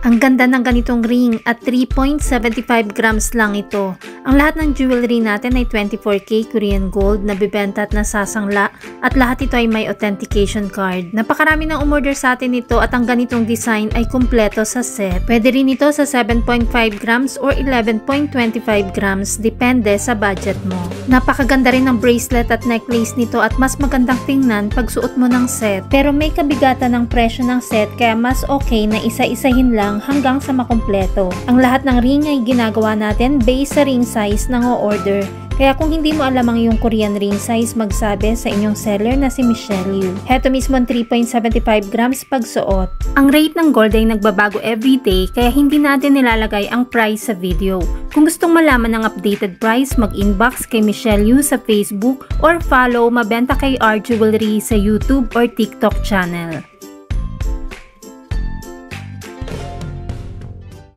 Ang ganda ng ganitong ring at 3.75 grams lang ito. Ang lahat ng jewelry natin ay 24K Korean gold na bibenta at nasasangla at lahat ito ay may authentication card. Napakarami ng umorder sa atin nito at ang ganitong design ay kumpleto sa set. Pwede rin ito sa 7.5 grams or 11.25 grams depende sa budget mo. Napakaganda rin ng bracelet at necklace nito at mas magandang tingnan pag suot mo ng set. Pero may kabigatan ng presyo ng set kaya mas okay na isa-isahin lang hanggang sa makumpleto. Ang lahat ng ring ay ginagawa natin based sa ring size ng o-order. Kaya kung hindi mo alam ang iyong Korean ring size, magsabi sa inyong seller na si Michelle Yu. Heto mismo ang 3.75 grams pagsuot. Ang rate ng gold ay nagbabago everyday kaya hindi natin nilalagay ang price sa video. Kung gustong malaman ng updated price, mag-inbox kay Michelle Yu sa Facebook or follow Mabenta Kay R Jewelry sa YouTube or TikTok channel.